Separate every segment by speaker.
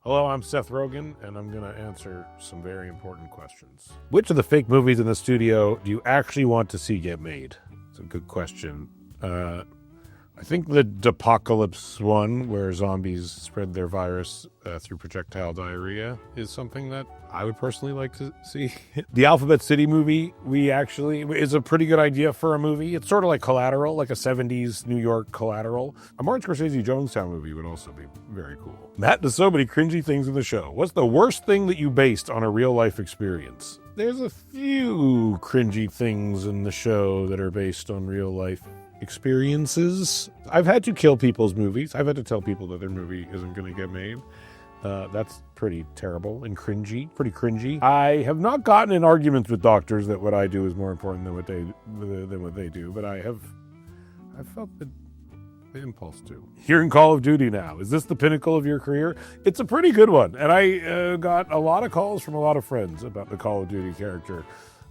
Speaker 1: Hello, I'm Seth Rogen, and I'm going to answer some very important questions. Which of the fake movies in the studio do you actually want to see get made? It's a good question. I think the Depocalypse one, where zombies spread their virus through projectile diarrhea, is something that I would personally like to see. The Alphabet City movie, is a pretty good idea for a movie. It's sort of like Collateral, like a 70s New York Collateral. A Martin Scorsese Jonestown movie would also be very cool. Matt does so many cringy things in the show. What's the worst thing that you based on a real life experience? There's a few cringy things in the show that are based on real life experiences. I've had to kill people's movies. I've had to tell people that their movie isn't going to get made. That's pretty terrible and cringy, pretty cringy. I have not gotten in arguments with doctors that what I do is more important than what they do, but I've felt the impulse to. You're in Call of Duty now. Is this the pinnacle of your career? It's a pretty good one, and I got a lot of calls from a lot of friends about the Call of Duty character.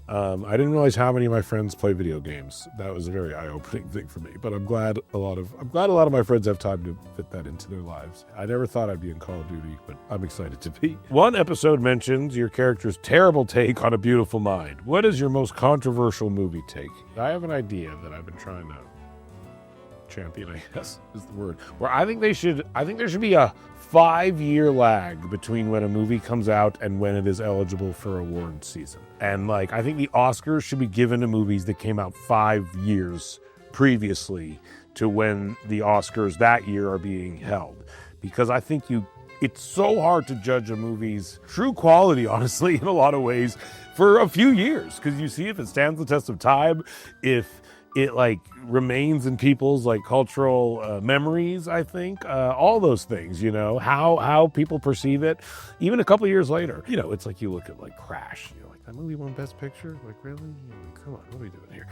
Speaker 1: I didn't realize how many of my friends play video games. That was a very eye-opening thing for me. But I'm glad a lot of my friends have time to fit that into their lives. I never thought I'd be in Call of Duty, but I'm excited to be. One episode mentions your character's terrible take on A Beautiful Mind. What is your most controversial movie take? I have an idea that I've been trying to champion, I guess is the word, where I think there should be a 5-year lag between when a movie comes out and when it is eligible for award season. And I think the Oscars should be given to movies that came out 5 years previously to when the Oscars that year are being held. Because I think it's so hard to judge a movie's true quality, honestly, in a lot of ways, for a few years. Because you see if it stands the test of time, if it remains in people's cultural memories, I think, all those things, how people perceive it, even a couple of years later. It's like you look at Crash, that movie won Best Picture? Really? Come on, what are we doing here?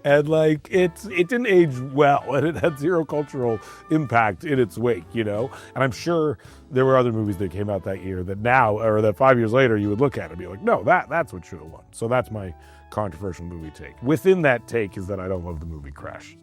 Speaker 1: And it didn't age well, and it had zero cultural impact in its wake, And I'm sure there were other movies that came out that year that now, or that 5 years later, you would look at and be like, no, that's what should have won. So that's my controversial movie take. Within that take is that I don't love the movie Crash.